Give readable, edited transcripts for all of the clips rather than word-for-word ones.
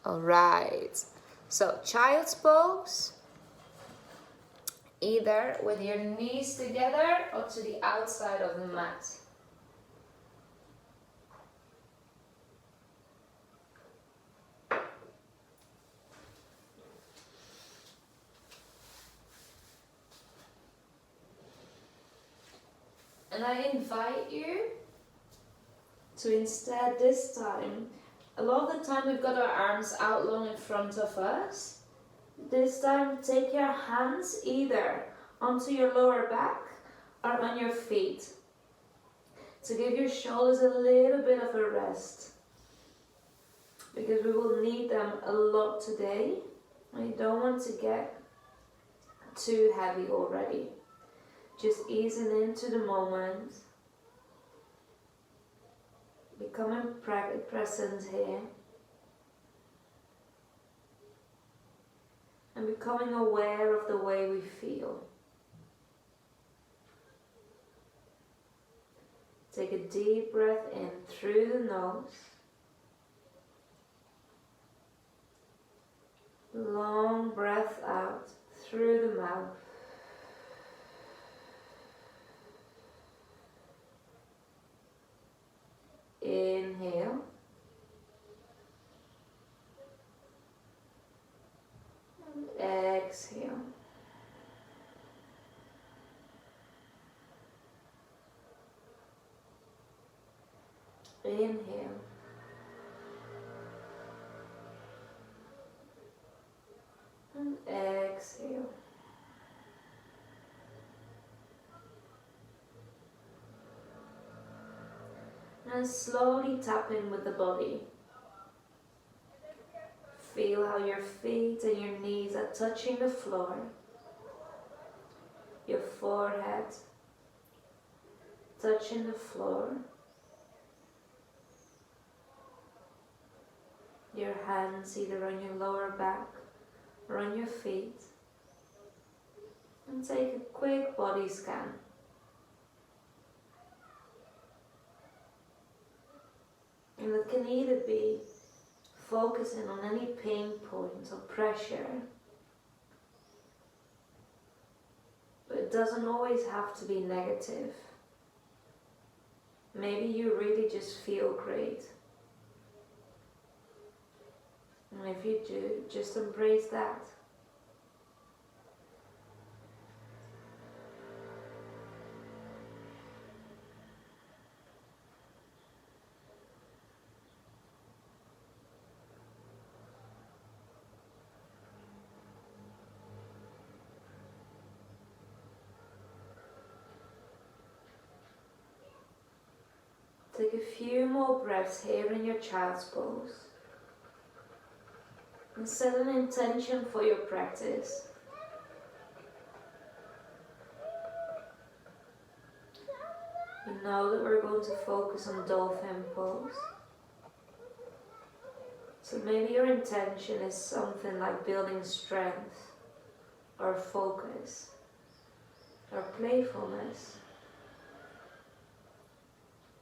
Alright, so child's pose, either with your knees together or to the outside of the mat. And I invite you to instead this time, a lot of the time we've got our arms out long in front of us. This time take your hands either onto your lower back or on your feet to give your shoulders a little bit of a rest, because we will need them a lot today. I don't want to get too heavy already. Just easing into the moment, becoming present here, and becoming aware of the way we feel. Take a deep breath in through the nose, long breath out through the mouth. Inhale. And exhale. Inhale. And exhale. And slowly tap in with the body. Feel how your feet and your knees are touching the floor. Your forehead touching the floor. Your hands either on your lower back or on your feet. And take a quick body scan. And it can either be focusing on any pain points or pressure, but it doesn't always have to be negative. Maybe you really just feel great. And if you do, just embrace that. Take a few more breaths here in your child's pose. And set an intention for your practice. You know that we're going to focus on Dolphin pose. So maybe your intention is something like building strength, or focus, or playfulness.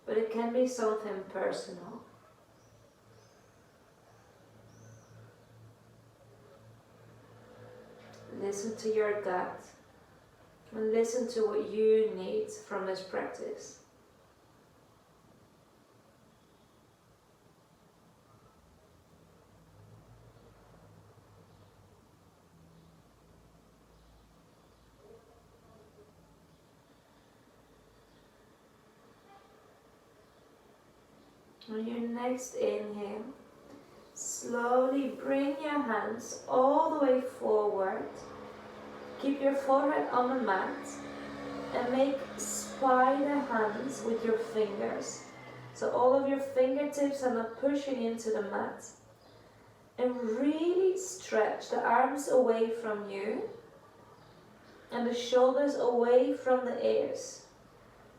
But it can be something personal. Listen to your gut and listen to what you need from this practice. On your next inhale, slowly bring your hands all the way forward. Keep your forehead on the mat and make spider hands with your fingers. So all of your fingertips are not pushing into the mat. And really stretch the arms away from you and the shoulders away from the ears.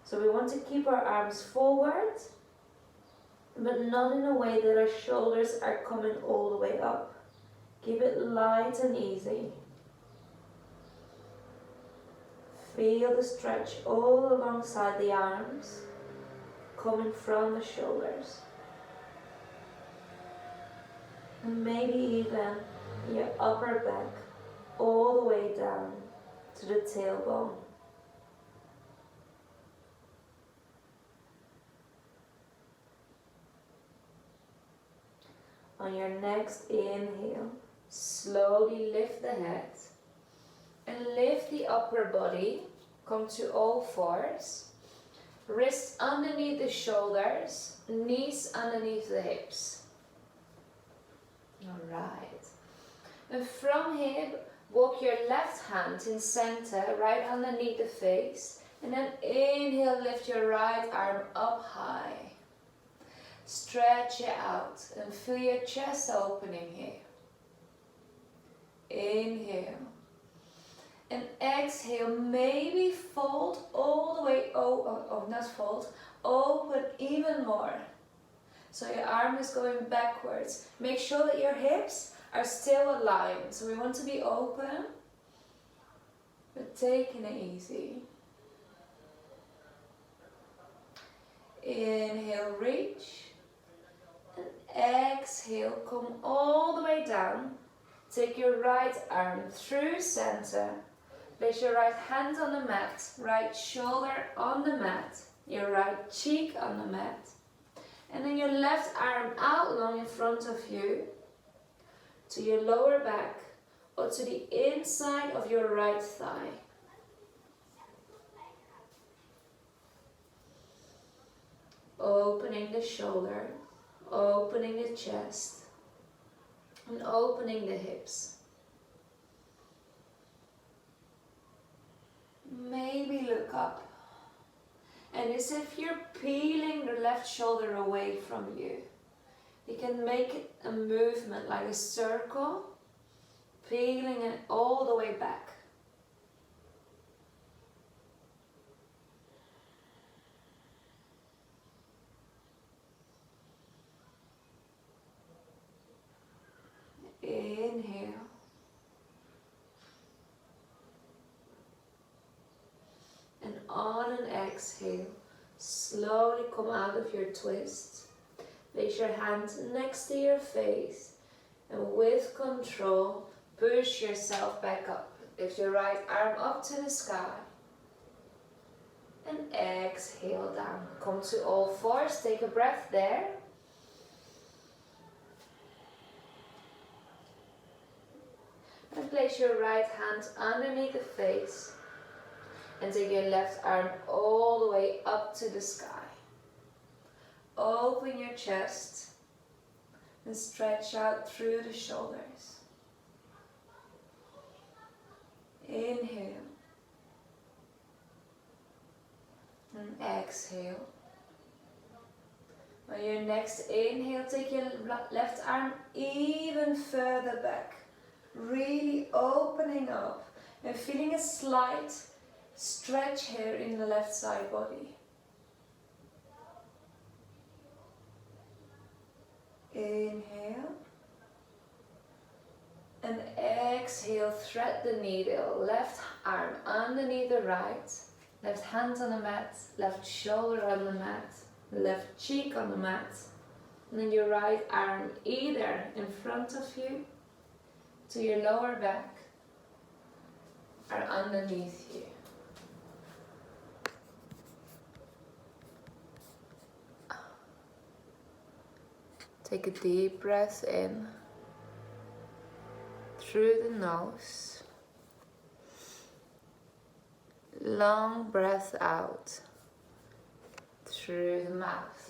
So we want to keep our arms forward, but not in a way that our shoulders are coming all the way up. Keep it light and easy. Feel the stretch all alongside the arms, coming from the shoulders. And maybe even your upper back all the way down to the tailbone. On your next inhale, slowly lift the head and lift the upper body. Come to all fours. Wrists underneath the shoulders, knees underneath the hips. Alright. And from here, walk your left hand in center, right underneath the face. And then inhale, lift your right arm up high. Stretch it out and feel your chest opening here. Inhale. And exhale, maybe fold all the way, not fold, open even more. So your arm is going backwards. Make sure that your hips are still aligned. So we want to be open, but taking it easy. Inhale, reach. And exhale, come all the way down. Take your right arm through center. Place your right hand on the mat, right shoulder on the mat, your right cheek on the mat. And then your left arm out long in front of you to your lower back or to the inside of your right thigh. Opening the shoulder, opening the chest, and opening the hips. Maybe look up. And it's if you're peeling the left shoulder away from you. You can make it a movement like a circle, peeling it all the way back. Inhale. And on an exhale, slowly come out of your twist. Place your hand next to your face and with control, push yourself back up. Lift your right arm up to the sky. And exhale down. Come to all fours, take a breath there. And place your right hand underneath the face. And take your left arm all the way up to the sky. Open your chest and stretch out through the shoulders. Inhale. And exhale. On your next inhale, take your left arm even further back. Really opening up and feeling a slight stretch here in the left side body. Inhale. And exhale, thread the needle. Left arm underneath the right. Left hand on the mat. Left shoulder on the mat. Left cheek on the mat. And then your right arm either in front of you to your lower back or underneath you. Take a deep breath in through the nose. Long breath out through the mouth.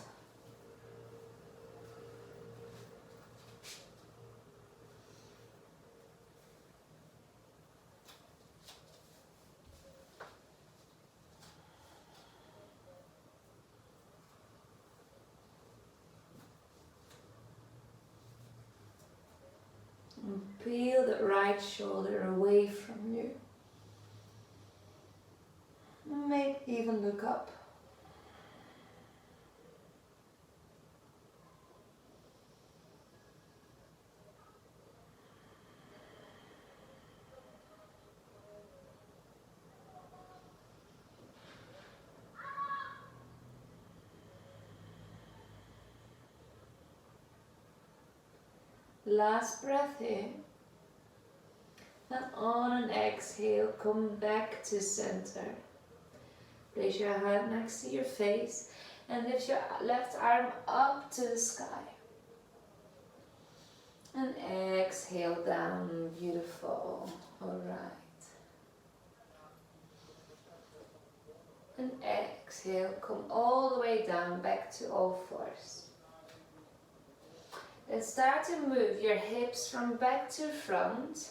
And peel the right shoulder away from you. Maybe even look up. Last breath in. And on an exhale, come back to center. Place your hand next to your face and lift your left arm up to the sky. And exhale down. Beautiful. Alright. And exhale, come all the way down, back to all fours. And start to move your hips from back to front.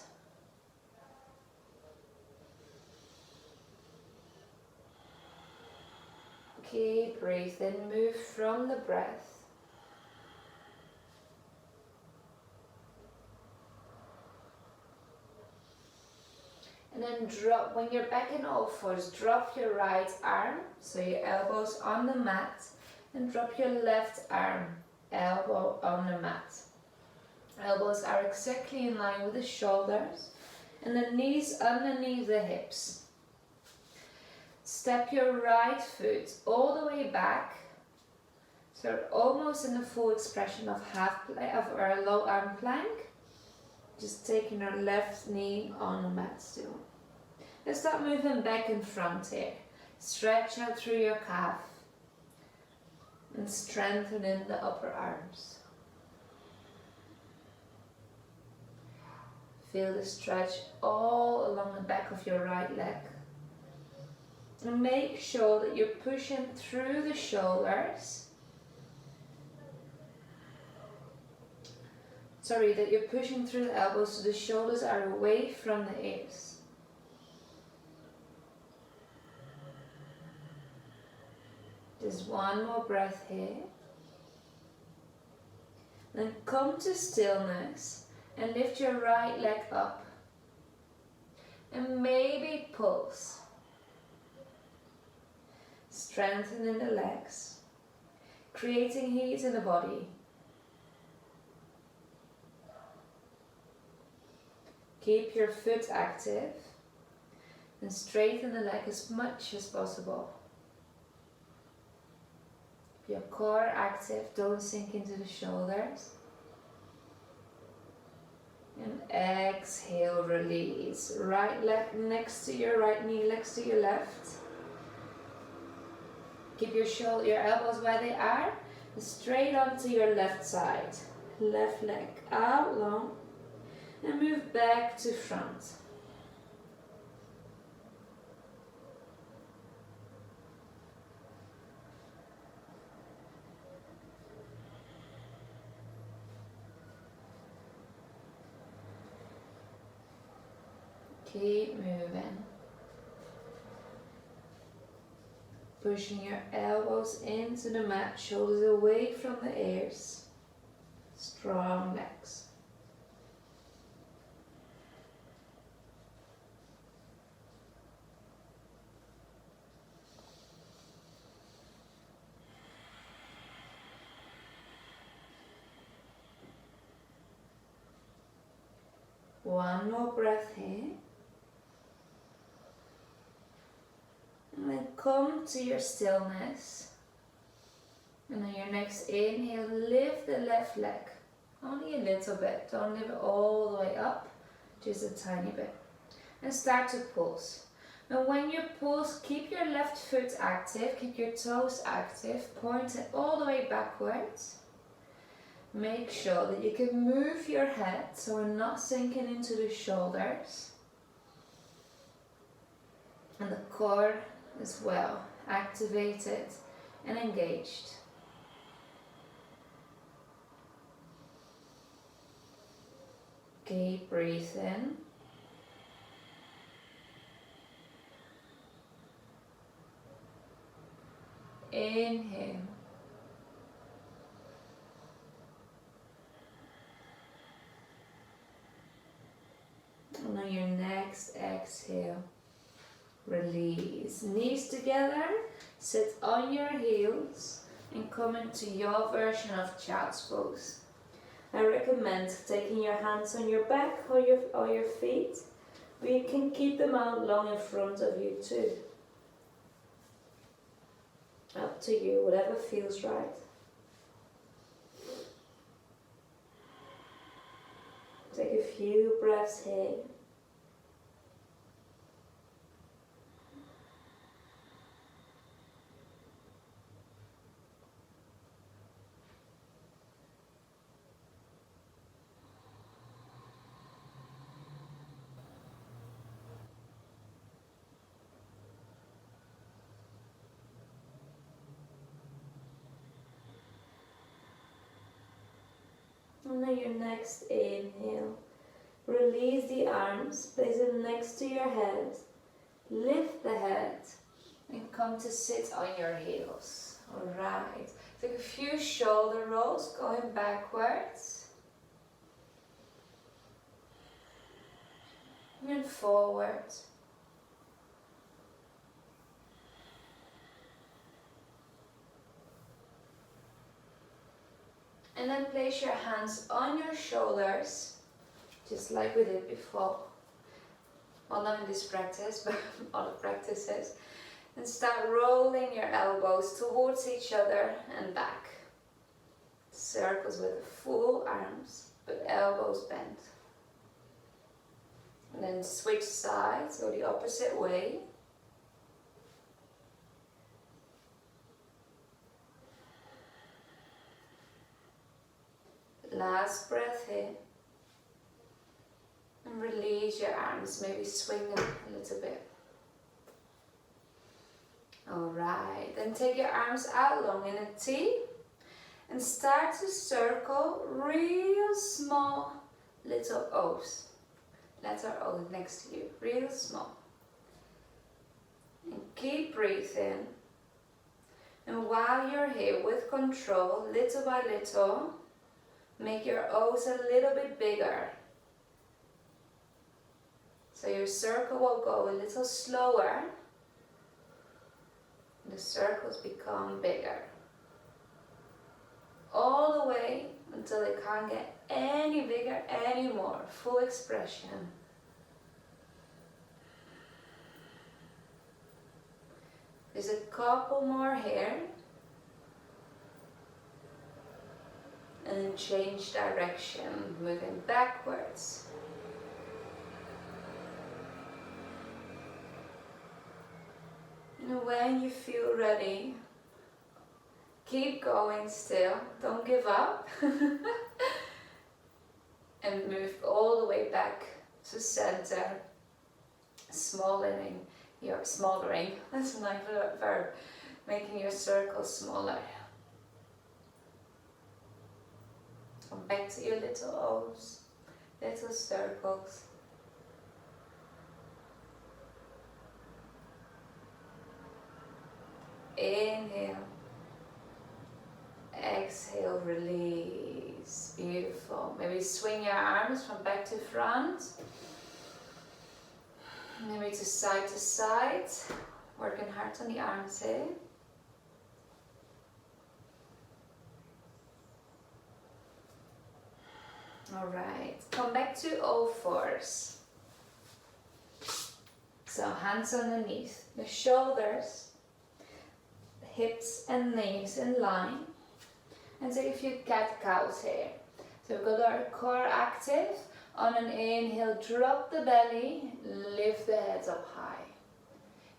Keep breathing, move from the breath. And then drop, when you're back in all fours, drop your right arm, so your elbows on the mat, and drop your left arm, elbow on the mat. Elbows are exactly in line with the shoulders, and the knees underneath the hips. Step your right foot all the way back, so almost in the full expression of a low arm plank. Just taking your left knee on the mat still. Let's start moving back and front here. Stretch out through your calf and strengthen in the upper arms. Feel the stretch all along the back of your right leg. And make sure that you're pushing through the shoulders. That you're pushing through the elbows so the shoulders are away from the ears. Just one more breath here. Then come to stillness and lift your right leg up. And maybe pulse. Strengthening the legs, creating heat in the body. Keep your foot active and straighten the leg as much as possible. Keep your core active, don't sink into the shoulders. And exhale, release. Right leg next to your right knee, next to your left. Keep your elbows where they are, straight onto your left side. Left leg out long and move back to front. Keep moving. Pushing your elbows into the mat, shoulders away from the ears. Strong legs. One more breath here. And then come to your stillness. And on your next inhale, lift the left leg. Only a little bit. Don't lift it all the way up. Just a tiny bit. And start to pulse. And when you pulse, keep your left foot active. Keep your toes active. Point it all the way backwards. Make sure that you can move your head so we're not sinking into the shoulders. And the core as well, activated and engaged. Keep breathing. Inhale. And on your next exhale, release. Knees together, sit on your heels and come into your version of child's pose. I recommend taking your hands on your back or your feet, but you can keep them out long in front of you too. Up to you, whatever feels right. Take a few breaths here. And then your next inhale. Release the arms, place them next to your head. Lift the head and come to sit on your heels. Alright. Take a few shoulder rolls going backwards. And forward. And then place your hands on your shoulders, just like we did before. Well, not in this practice, but other practices. And start rolling your elbows towards each other and back. Circles with the full arms, but elbows bent. And then switch sides, go the opposite way. Last breath here. And release your arms, maybe swing them a little bit. Alright, then take your arms out long in a T and start to circle real small little O's. Letter O next to you, real small. And keep breathing. And while you're here with control, little by little, make your O's a little bit bigger. So your circle will go a little slower. The circles become bigger. All the way until they can't get any bigger anymore. Full expression. There's a couple more here. And then change direction, moving backwards. And when you feel ready, keep going still, don't give up. And move all the way back to center, smollering, that's a nice verb, making your circle smaller. Come back to your little O's, little circles. Inhale. Exhale, release. Beautiful. Maybe swing your arms from back to front. Maybe to side. Working hard on the arms here. Alright, come back to all fours. So hands underneath the shoulders, the hips and knees in line. And take a few cat-cows here. So we've got our core active. On an inhale, drop the belly, lift the head up high.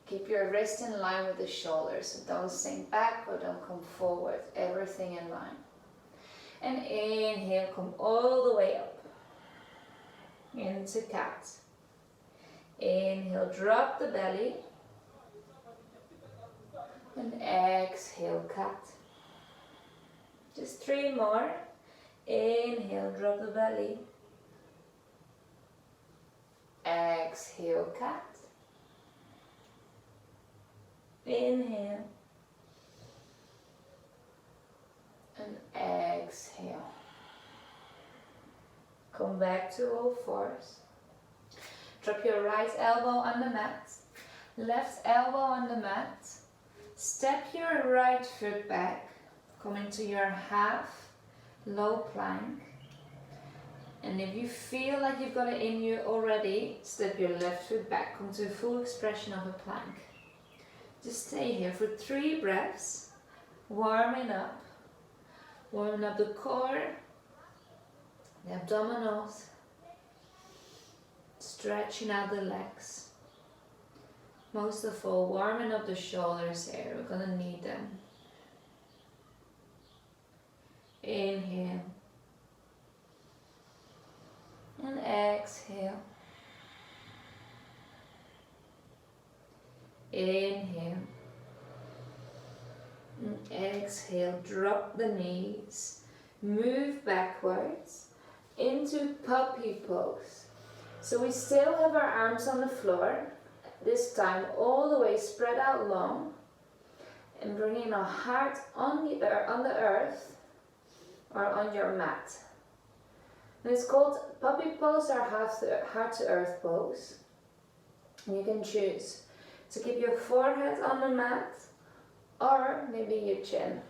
Keep your wrist in line with the shoulders, so don't sink back or don't come forward, everything in line. And inhale, come all the way up into cat. Inhale, drop the belly. And exhale, cat. Just 3 more. Inhale, drop the belly. Exhale, cat. Inhale. And exhale. Come back to all fours. Drop your right elbow on the mat. Left elbow on the mat. Step your right foot back. Come into your half low plank. And if you feel like you've got it in you already, step your left foot back. Come to a full expression of a plank. Just stay here for 3 breaths. Warming up. Warming up the core, the abdominals, stretching out the legs. Most of all, warming up the shoulders here. We're gonna need them. Inhale. And exhale. Inhale. And exhale. Drop the knees. Move backwards into puppy pose. So we still have our arms on the floor. This time all the way spread out long. And bringing our heart on the earth or on your mat. And it's called puppy pose or heart to earth pose. And you can choose to keep your forehead on the mat or maybe your chin.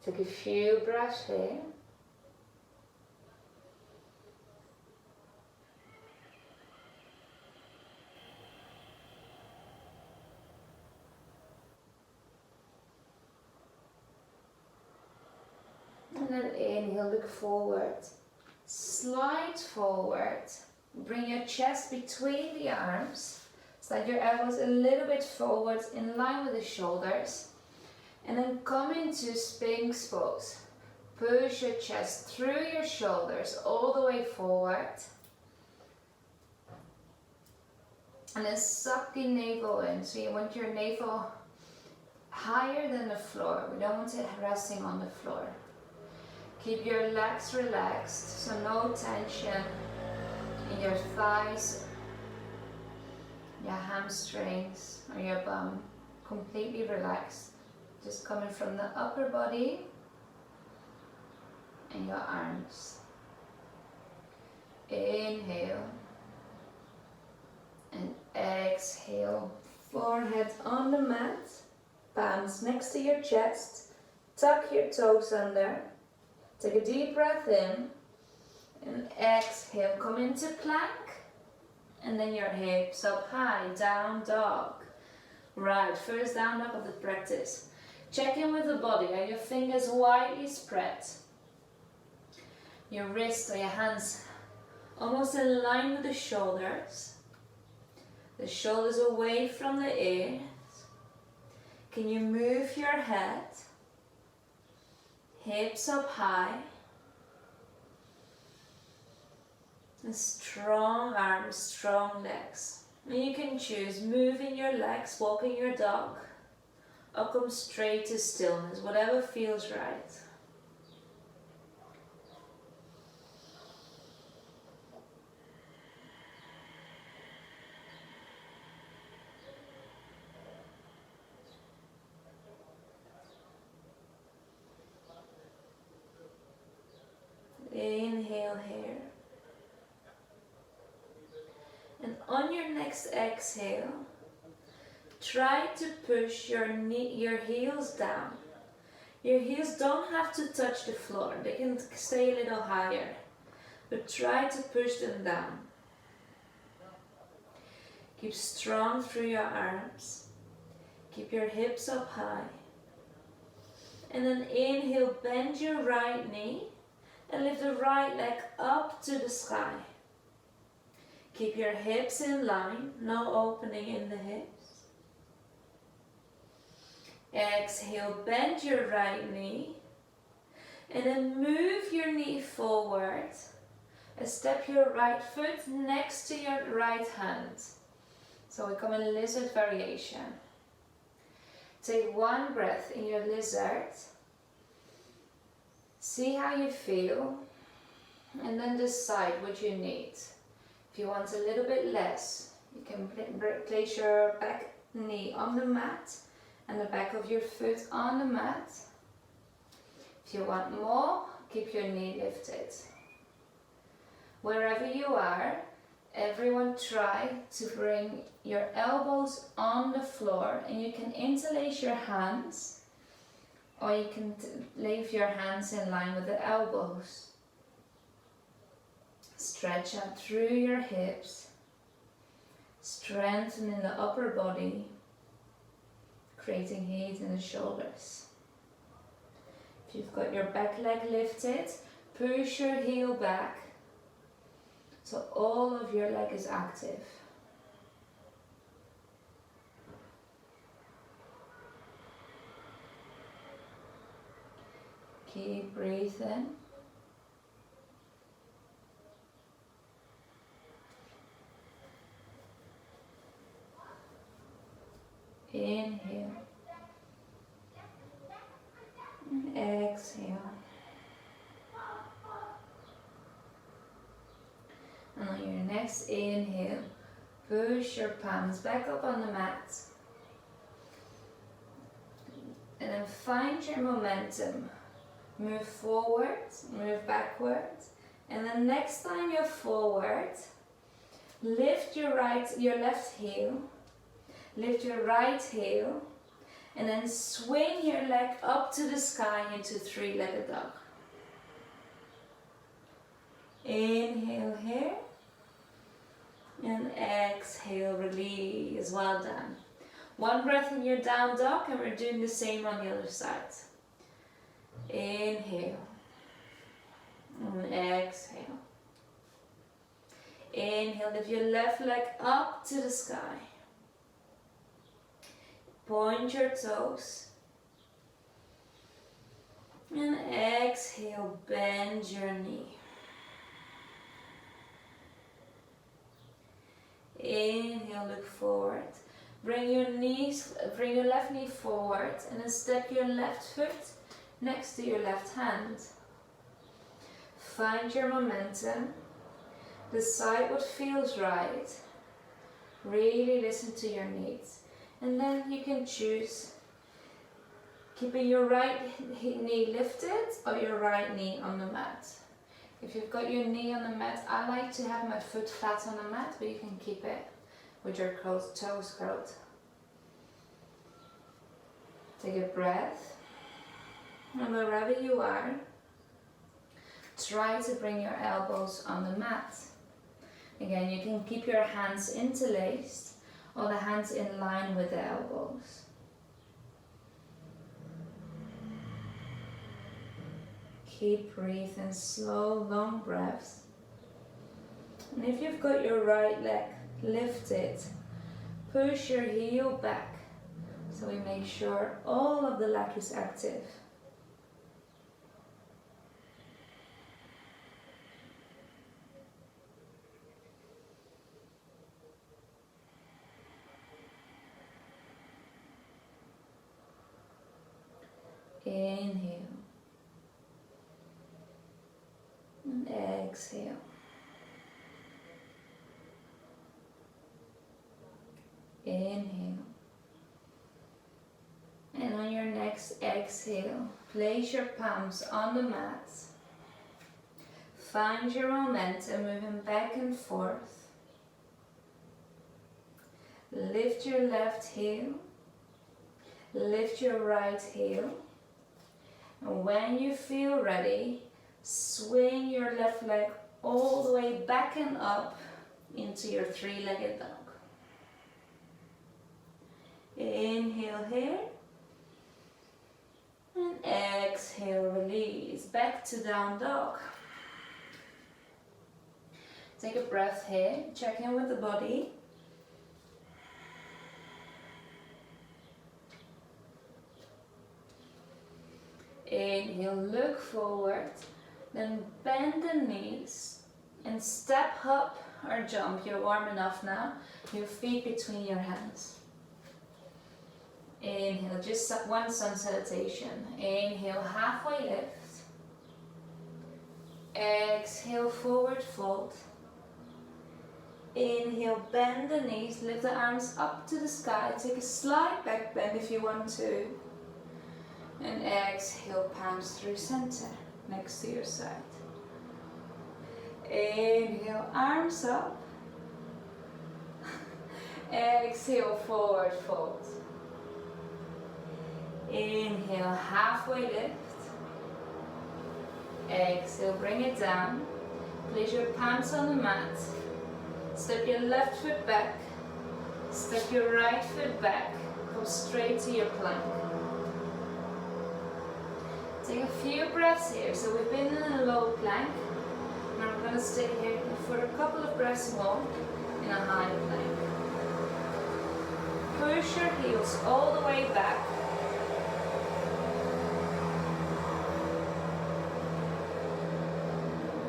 Take a few breaths here. And then inhale, look forward. Slide forward. Bring your chest between the arms. Slide your elbows a little bit forward in line with the shoulders. And then come into Sphinx pose. Push your chest through your shoulders all the way forward. And then suck the navel in. So you want your navel higher than the floor. We don't want it resting on the floor. Keep your legs relaxed, so no tension in your thighs, your hamstrings or your bum. Completely relaxed. Just coming from the upper body and your arms. Inhale and exhale. Forehead on the mat, palms next to your chest. Tuck your toes under. Take a deep breath in and exhale. Come into plank and then your hips up high, down dog. Right, first down dog of the practice. Check in with the body. Are your fingers widely spread? Your wrists or your hands almost in line with the shoulders. The shoulders away from the ears. Can you move your head? Hips up high. And strong arms, strong legs. And you can choose moving your legs, walking your dog, or come straight to stillness, whatever feels right. Inhale here. And on your next exhale, try to push your heels down. Your heels don't have to touch the floor. They can stay a little higher. But try to push them down. Keep strong through your arms. Keep your hips up high. And then inhale, bend your right knee. And lift the right leg up to the sky. Keep your hips in line, no opening in the hips. Exhale, bend your right knee. And then move your knee forward. And step your right foot next to your right hand. So we come in lizard variation. Take one breath in your lizard. See how you feel, and then decide what you need. If you want a little bit less, you can place your back knee on the mat and the back of your foot on the mat. If you want more, keep your knee lifted. Wherever you are, everyone try to bring your elbows on the floor, and you can interlace your hands. Or you can leave your hands in line with the elbows. Stretch out through your hips. Strengthen in the upper body. Creating heat in the shoulders. If you've got your back leg lifted, push your heel back. So all of your leg is active. Keep breathing. Inhale. And exhale. And on your next inhale, push your palms back up on the mat. And then find your momentum. Move forward, move backward. And then next time you're forward, lift your left heel, lift your right heel, and then swing your leg up to the sky into three-legged dog. Inhale here, and exhale, release, well done. One breath in your down dog, and we're doing the same on the other side. Inhale, and exhale. Inhale, lift your left leg up to the sky. Point your toes. And exhale, bend your knee. Inhale, look forward. Bring your left knee forward and then step your left foot next to your left hand. Find your momentum. Decide what feels right. Really listen to your needs. And then you can choose keeping your right knee lifted or your right knee on the mat. If you've got your knee on the mat, I like to have my foot flat on the mat, but you can keep it with your toes curled. Take a breath. And wherever you are, try to bring your elbows on the mat. Again, you can keep your hands interlaced or the hands in line with the elbows. Keep breathing, slow, long breaths. And if you've got your right leg lifted, push your heel back so we make sure all of the leg is active. Inhale and exhale. Inhale. And on your next exhale, place your palms on the mat. Find your momentum, moving back and forth. Lift your left heel. Lift your right heel. And when you feel ready, swing your left leg all the way back and up into your three-legged dog. Inhale here. And exhale, release. Back to down dog. Take a breath here. Check in with the body. Inhale, look forward, then bend the knees and step up or jump. You're warm enough now. Your feet between your hands. Inhale, just one sun salutation. Inhale, halfway lift. Exhale, forward fold. Inhale, bend the knees, lift the arms up to the sky. Take a slight back bend if you want to. And exhale, palms through center, next to your side. Inhale, arms up. Exhale, forward fold. Inhale, halfway lift. Exhale, bring it down. Place your palms on the mat. Step your left foot back. Step your right foot back. Come straight to your plank. Take a few breaths here. So we've been in a low plank. Now we're going to stay here for a couple of breaths more in a high plank. Push your heels all the way back.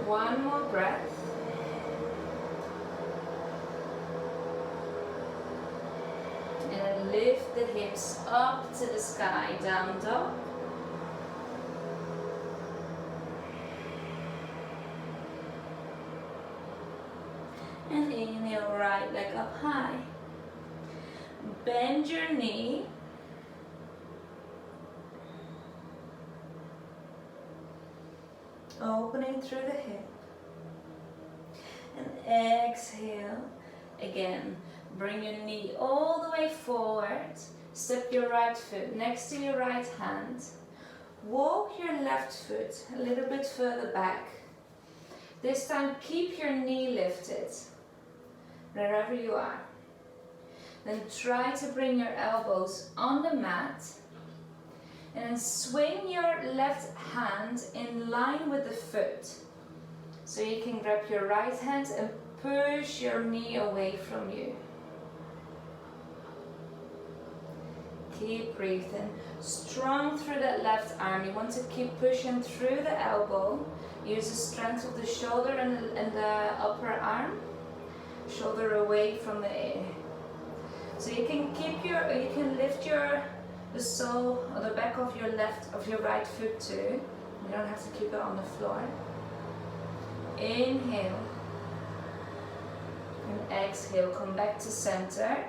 One more breath. And then lift the hips up to the sky, down dog. And inhale, right leg up high. Bend your knee. Opening through the hip. And exhale. Again, bring your knee all the way forward. Step your right foot next to your right hand. Walk your left foot a little bit further back. This time keep your knee lifted, wherever you are. Then try to bring your elbows on the mat. And then swing your left hand in line with the foot. So you can grab your right hand and push your knee away from you. Keep breathing. Strong through that left arm. You want to keep pushing through the elbow. Use the strength of the shoulder and the upper arm. Shoulder away from the air. So you can lift the sole or the back of your right foot too. You don't have to keep it on the floor. Inhale. And exhale. Come back to center.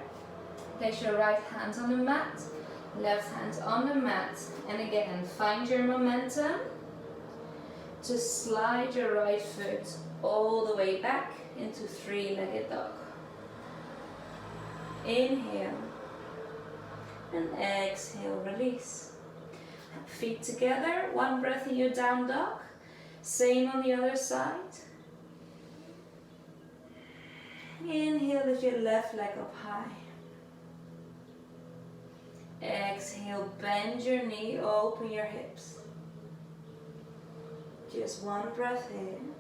Place your right hand on the mat. Left hand on the mat. And again, find your momentum to slide your right foot all the way back into three-legged dog. Inhale. And exhale, release. Feet together, one breath in your down dog. Same on the other side. Inhale, lift your left leg up high. Exhale, bend your knee, open your hips. Just one breath in.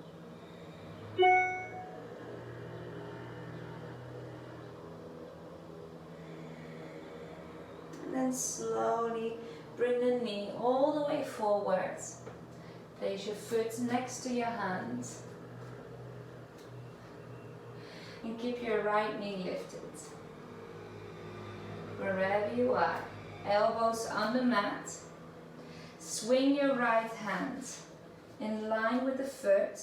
And then slowly bring the knee all the way forward. Place your foot next to your hand. And keep your right knee lifted. Wherever you are, elbows on the mat. Swing your right hand in line with the foot.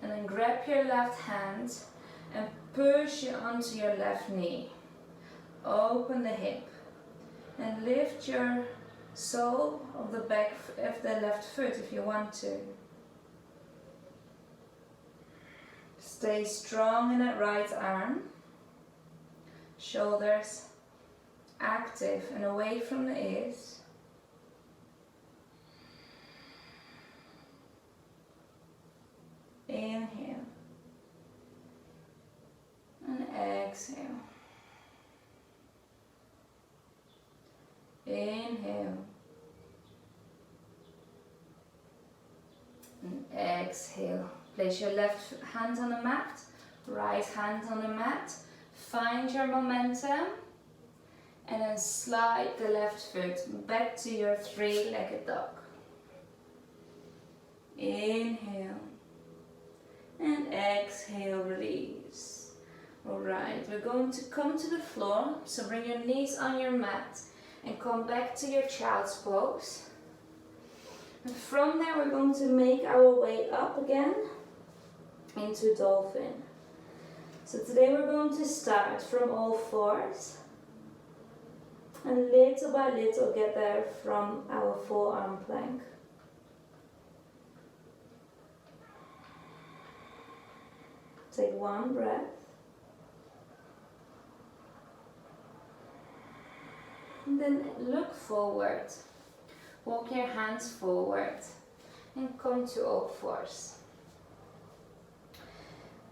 And then grab your left hand and push it onto your left knee. Open the hip. And lift your sole of the back of the left foot if you want to. Stay strong in that right arm. Shoulders active and away from the ears. Inhale. And exhale. Inhale. And exhale. Place your left hand on the mat, right hand on the mat. Find your momentum. And then slide the left foot back to your three-legged dog. Inhale. And exhale, release. Alright, we're going to come to the floor. So bring your knees on your mat and come back to your child's pose. And from there we're going to make our way up again into Dolphin. So today we're going to start from all fours. And little by little get there from our forearm plank. Take one breath. And then look forward. Walk your hands forward and come to all fours.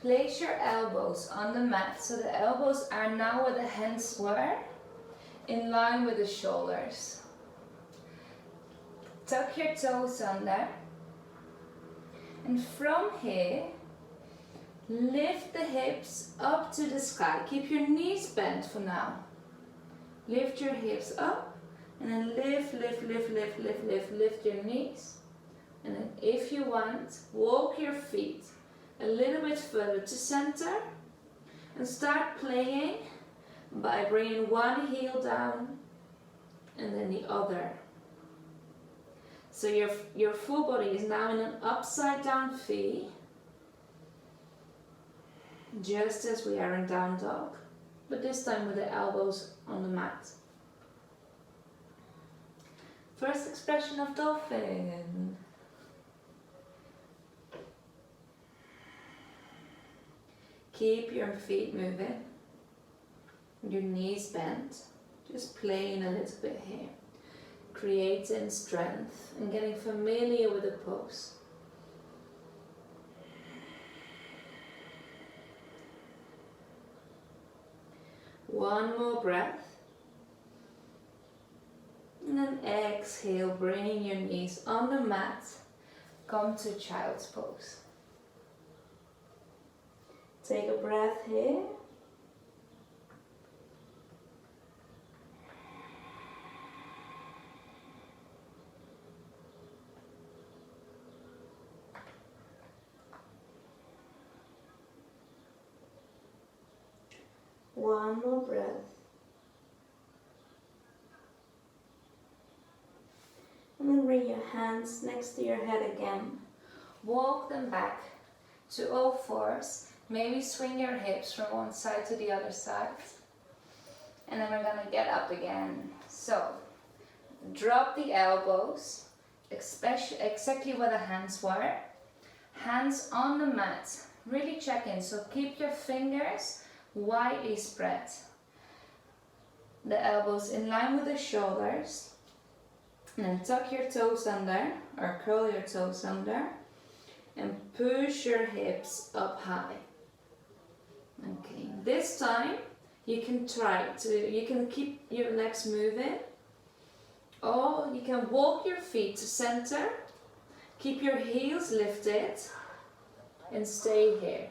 Place your elbows on the mat so the elbows are now where the hands were, in line with the shoulders. Tuck your toes under. And from here, Lift the hips up to the sky. Keep your knees bent for now. Lift your hips up and then lift your knees. And then if you want, walk your feet a little bit further to center and start playing by bringing one heel down and then the other. So your full body is now in an upside down V, just as we are in down dog, but this time with the elbows on the mat. First expression of dolphin. Keep your feet moving, your knees bent, just playing a little bit here. Creating strength and getting familiar with the pose. One more breath. And then exhale, bringing your knees on the mat. Come to child's pose. Take a breath here. One more breath. And then bring your hands next to your head again. Walk them back to all fours. Maybe swing your hips from one side to the other side. And then we're gonna get up again. So, drop the elbows, exactly where the hands were. Hands on the mat. Really check in. So keep your fingers widely spread. The elbows in line with the shoulders. And then tuck your toes under, or curl your toes under. And push your hips up high. Okay, this time you can keep your legs moving, or you can walk your feet to center, keep your heels lifted and stay here.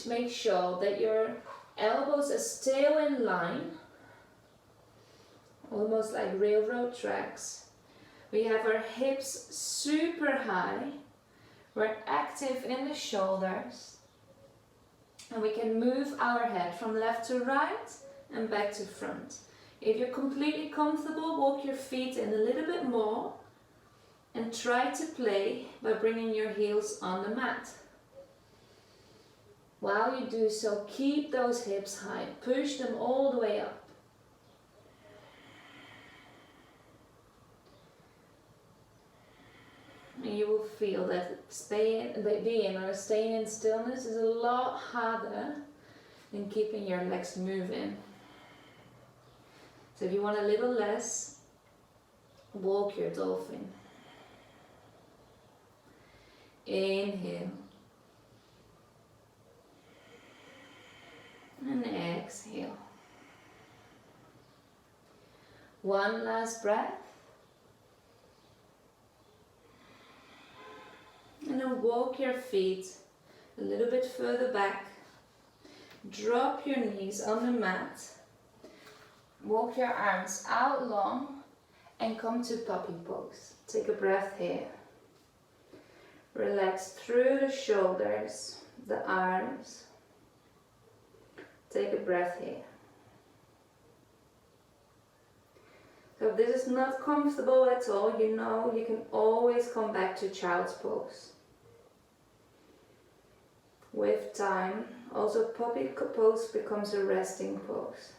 Make sure that your elbows are still in line, almost like railroad tracks. We have our hips super high, we're active in the shoulders. And we can move our head from left to right and back to front. If you're completely comfortable, walk your feet in a little bit more and try to play by bringing your heels on the mat. While you do so, keep those hips high. Push them all the way up. And you will feel that staying in stillness is a lot harder than keeping your legs moving. So if you want a little less, walk your dolphin. Inhale. And exhale. One last breath. And then walk your feet a little bit further back. Drop your knees on the mat. Walk your arms out long and come to puppy pose. Take a breath here. Relax through the shoulders, the arms. Take a breath here. So if this is not comfortable at all, you know you can always come back to child's pose. With time, also puppy pose becomes a resting pose.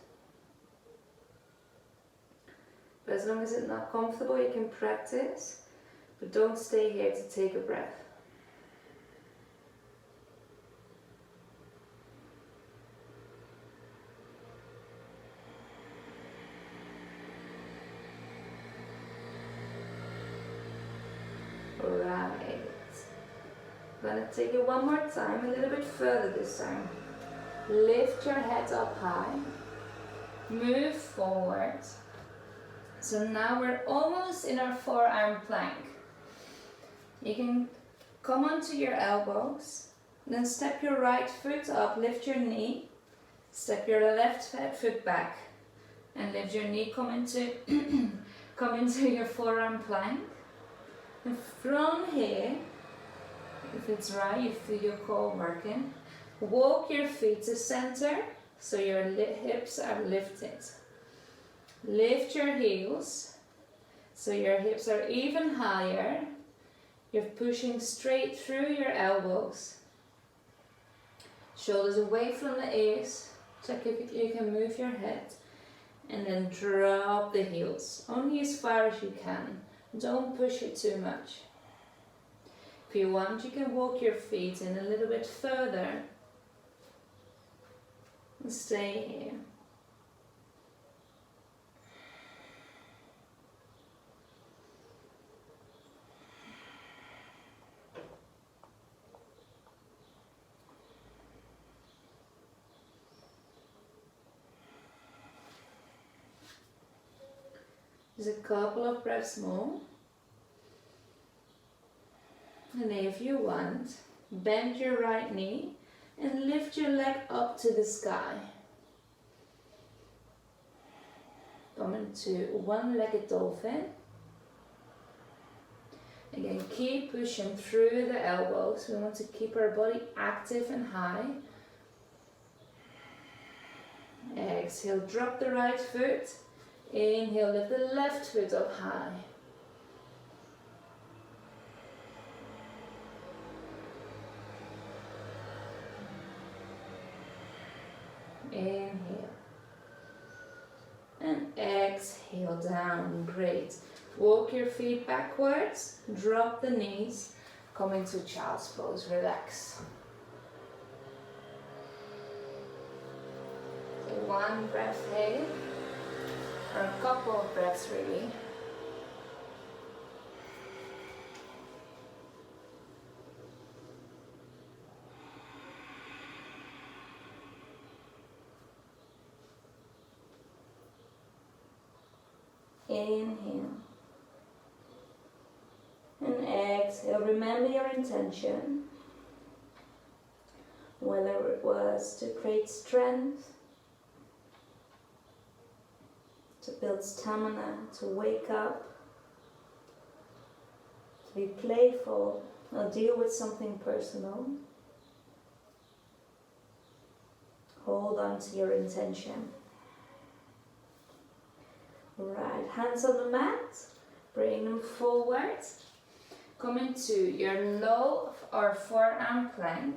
But as long as it's not comfortable, you can practice, but don't stay here to take a breath. Right. I'm gonna take it one more time, a little bit further this time. Lift your head up high. Move forward. So now we're almost in our forearm plank. You can come onto your elbows Then step your right foot up, lift your knee. Step your left foot back and lift your knee, come into come into your forearm plank. And from here, if it's right, you feel your core working. Walk your feet to center so your hips are lifted. Lift your heels so your hips are even higher. You're pushing straight through your elbows. Shoulders away from the ears. Check if you can move your head. And then drop the heels. Only as far as you can. Don't push it too much. If you want, you can walk your feet in a little bit further. And stay here. Just a couple of breaths more. And if you want, bend your right knee and lift your leg up to the sky. Come into one-legged dolphin. Again, keep pushing through the elbows. We want to keep our body active and high. Exhale, drop the right foot. Inhale, lift the left foot up high. Inhale. And exhale down. Great. Walk your feet backwards. Drop the knees. Come into child's pose. Relax. So one breath here. Or a couple of breaths really. Inhale. And exhale. Remember your intention. Whether it was to create strength, to build stamina, to wake up, to be playful, or deal with something personal. Hold on to your intention. Right, hands on the mat, bring them forward. Come into your low or forearm plank.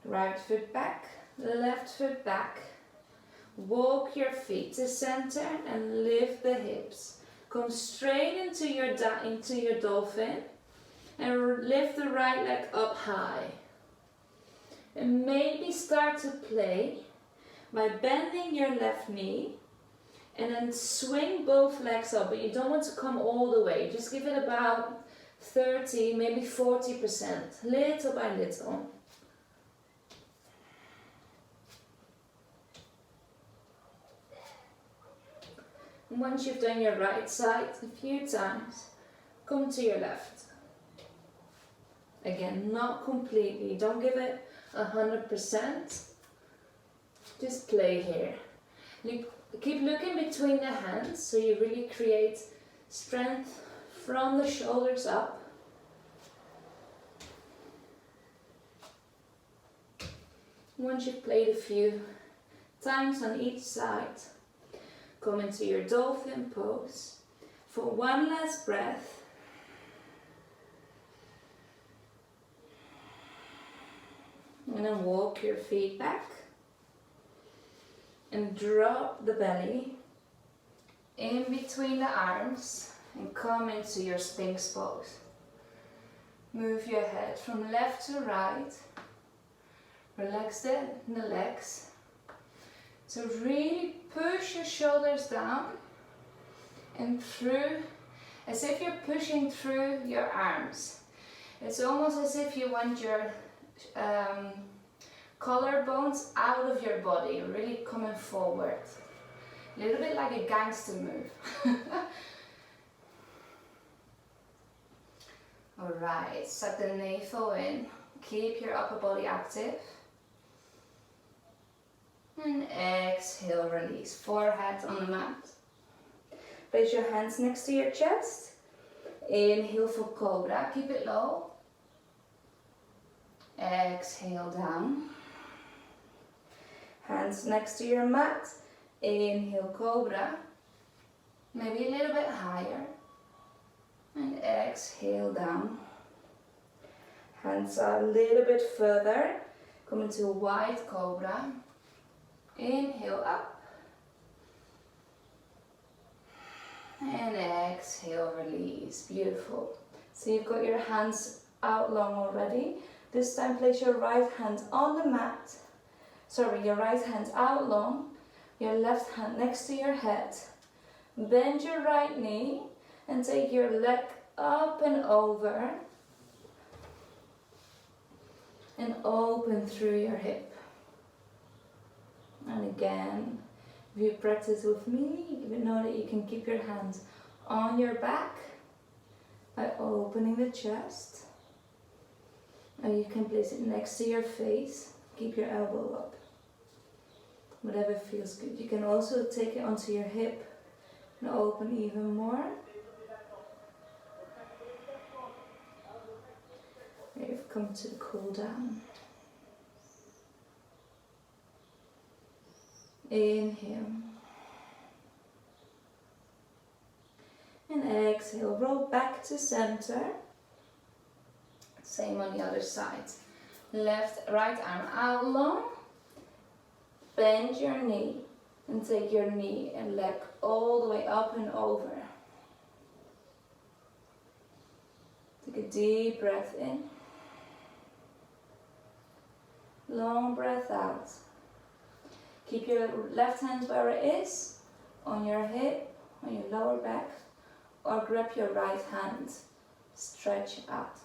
Right foot back, left foot back. Walk your feet to center and lift the hips. Come straight into your dolphin and lift the right leg up high. And maybe start to play by bending your left knee and then swing both legs up, but you don't want to come all the way. Just give it about 30, maybe 40%, little by little. Once you've done your right side a few times, come to your left. Again, not completely, don't give it 100%. Just play here. Keep looking between the hands so you really create strength from the shoulders up. Once you've played a few times on each side, come into your dolphin pose for one last breath. And then walk your feet back and drop the belly in between the arms and come into your Sphinx pose. Move your head from left to right. Relax the legs. So really push your shoulders down and through, as if you're pushing through your arms. It's almost as if you want your collarbones out of your body, really coming forward. A little bit like a gangster move. Alright, suck the navel in. Keep your upper body active. And exhale, release. Forehead on the mat. Place your hands next to your chest. Inhale for cobra, keep it low. Exhale down. Hands next to your mat. Inhale cobra. Maybe a little bit higher. And exhale down. Hands are a little bit further. Come into a wide cobra. Inhale up. And exhale, release. Beautiful. So you've got your hands out long already. This time place your right hand on the mat. Sorry, your right hand out long. Your left hand next to your head. Bend your right knee and take your leg up and over. And open through your hip. And again, if you practice with me, you know that you can keep your hands on your back by opening the chest. Or you can place it next to your face. Keep your elbow up. Whatever feels good. You can also take it onto your hip and open even more. You've come to the cool down. Inhale. And exhale. Roll back to center. Same on the other side. Right arm out long. Bend your knee and take your knee and leg all the way up and over. Take a deep breath in. Long breath out. Keep your left hand where it is, on your hip, on your lower back, or grab your right hand, stretch out.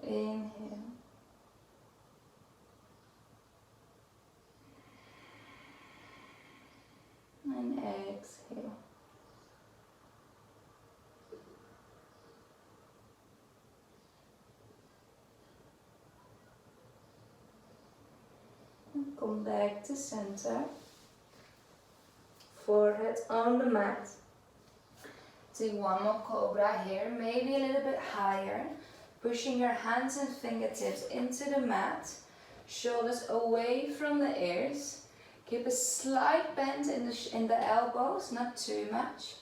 Inhale. And exhale. And come back to center. Forehead on the mat. Do one more cobra here, maybe a little bit higher. Pushing your hands and fingertips into the mat, shoulders away from the ears. Keep a slight bend in the elbows, not too much.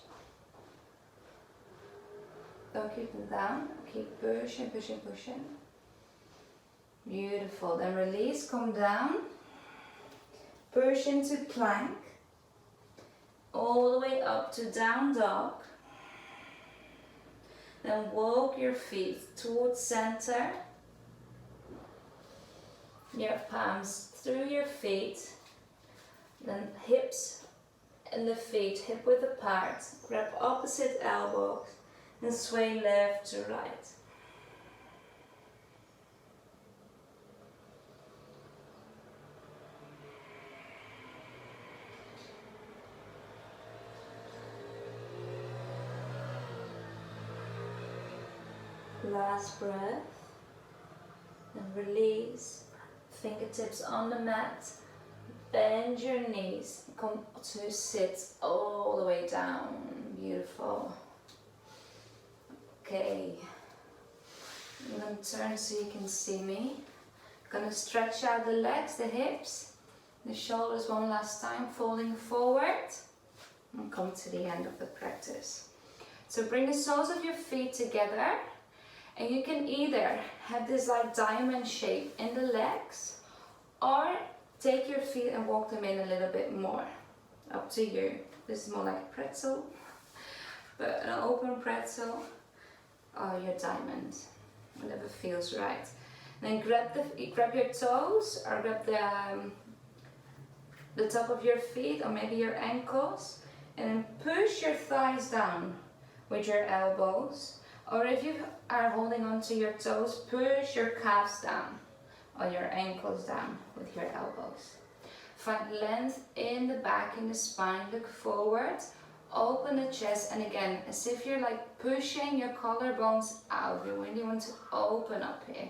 Don't keep them down, keep pushing, pushing, pushing. Beautiful, then release, come down. Push into plank. All the way up to down dog. Then walk your feet towards center. Your palms through your feet. Then hips and the feet hip width apart. Grab opposite elbows and sway left to right. Last breath, and release. Fingertips on the mat. Bend your knees. Come to sit all the way down. Beautiful. Okay. I'm going to turn so you can see me. I'm going to stretch out the legs, the hips, the shoulders one last time, folding forward. And come to the end of the practice. So bring the soles of your feet together. And you can either have this like diamond shape in the legs, or take your feet and walk them in a little bit more. Up to you. This is more like a pretzel, but an open pretzel or your diamond, whatever feels right. Then grab your toes or grab the top of your feet or maybe your ankles, and then push your thighs down with your elbows, or if you are holding onto your toes, push your calves down or your ankles down with your elbows. Find length in the back, in the spine, look forward, open the chest, and again, as if you're like pushing your collarbones out, you really want to open up here.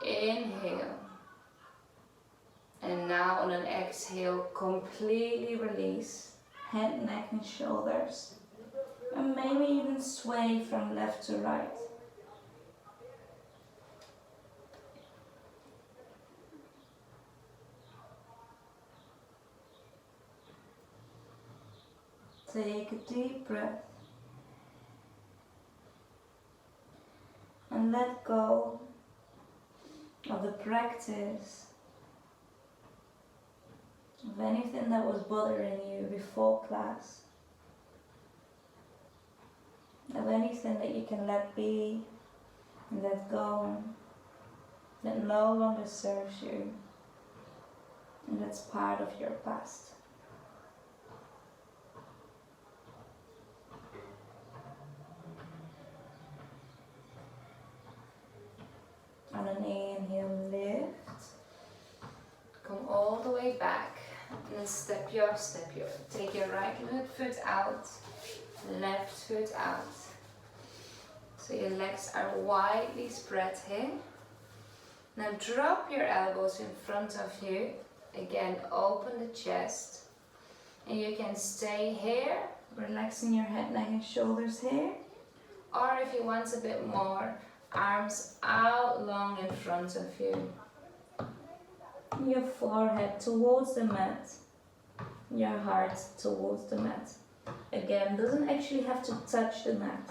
Inhale. And now on an exhale, completely release head, neck and shoulders. And maybe even sway from left to right. Take a deep breath. And let go of the practice of anything that was bothering you before class, of anything that you can let be and let go, that no longer serves you and that's part of your past. On an inhale, lift, come all the way back, and then step your, take your right foot out, left foot out. So your legs are widely spread here. Now drop your elbows in front of you, again open the chest, and you can stay here, relaxing your head, neck and shoulders here, or if you want a bit more, arms out long in front of you. Your forehead towards the mat, your heart towards the mat. Again, doesn't actually have to touch the mat.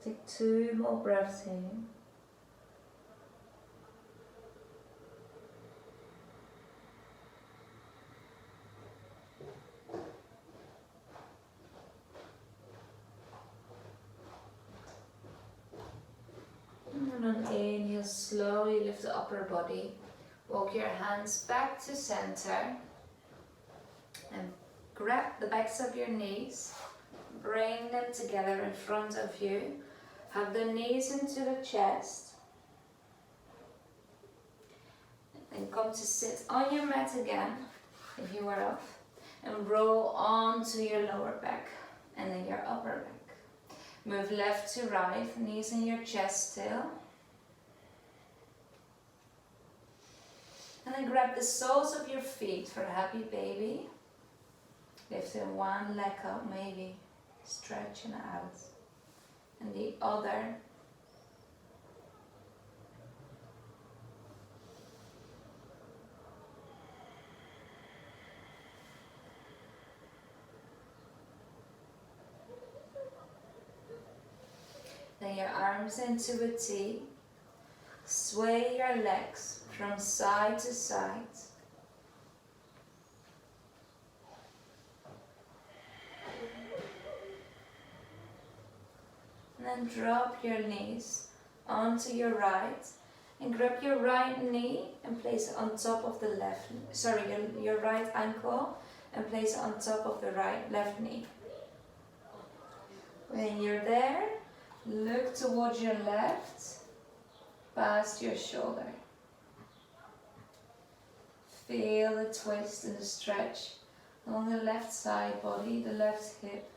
Take 2 more breaths here. And on inhale, slowly lift the upper body. Walk your hands back to center. And grab the backs of your knees. Bring them together in front of you. Hug the knees into the chest. And come to sit on your mat again, if you were off. And roll onto your lower back and then your upper back. Move left to right, knees in your chest still. And then grab the soles of your feet for a happy baby. Lifting one leg up maybe, stretching out. And the other. Then your arms into a T. Sway your legs from side to side. And then drop your knees onto your right and grab your right knee and place it on top of the left, your right ankle and place it on top of the left knee. When you're there, look towards your left, past your shoulder. Feel the twist and the stretch along the left side body, the left hip.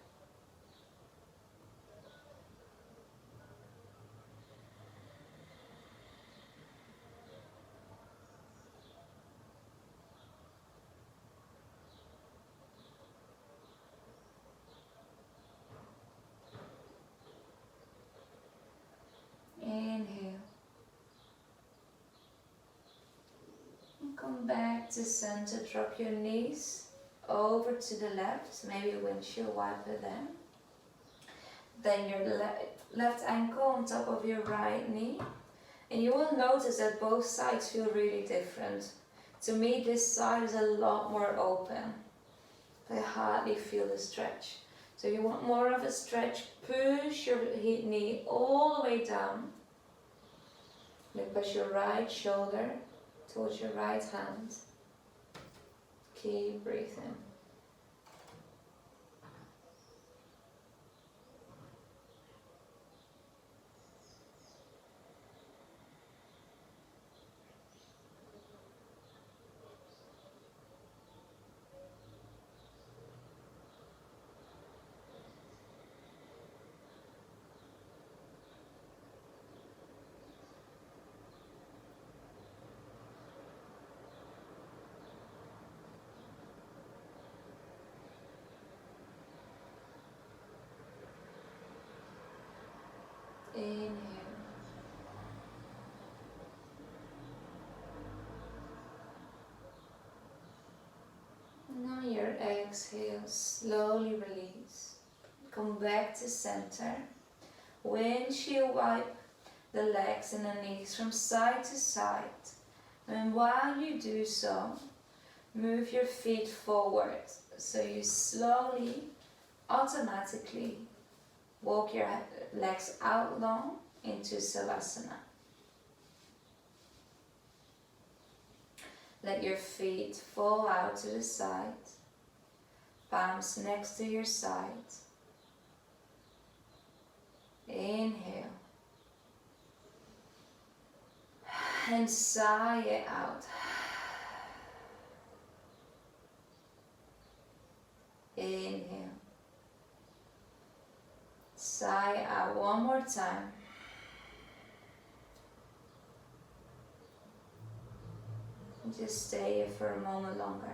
Come back to center, drop your knees over to the left, maybe windshield wiper them. Then your left ankle on top of your right knee. And you will notice that both sides feel really different. To me, this side is a lot more open. I hardly feel the stretch. So if you want more of a stretch, push your knee all the way down. Then push your right shoulder towards your right hand. Keep breathing. Inhale. And on your exhale, slowly release. Come back to center. Windshield wipe the legs and the knees from side to side. And while you do so, move your feet forward. So you slowly, automatically walk your legs out long into Savasana. Let your feet fall out to the side, palms next to your side. Inhale. And sigh it out. Inhale. Sigh out one more time. Just stay here for a moment longer.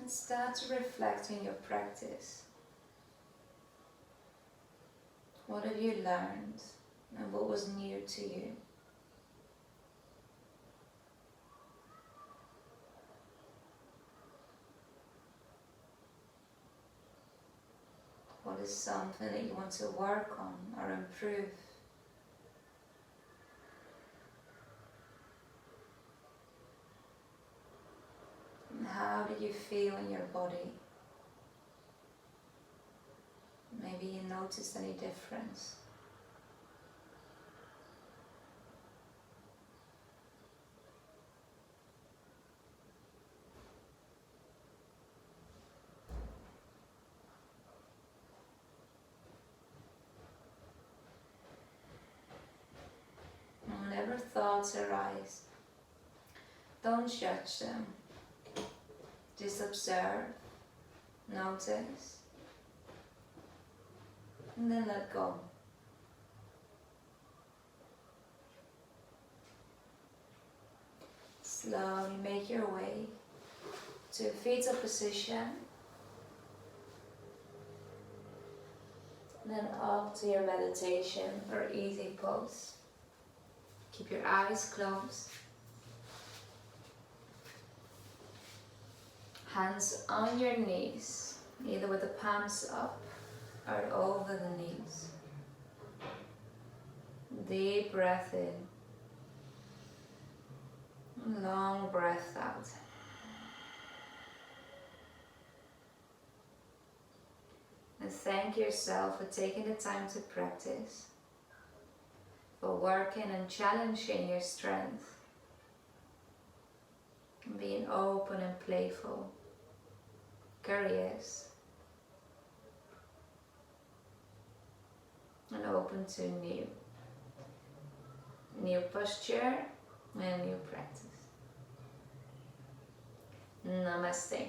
And start to reflect on your practice. What have you learned and what was new to you? What is something that you want to work on or improve? And how do you feel in your body? Maybe you noticed any difference. And whenever thoughts arise, don't judge them. Just observe, notice, and then let go. Slowly make your way to a fetal position, then up to your meditation or easy pose. Keep your eyes closed. Hands on your knees, either with the palms up or over the knees. Deep breath in. Long breath out. And thank yourself for taking the time to practice. for working and challenging your strength. And being open and playful, curious, and open to new posture and new practice. Namaste.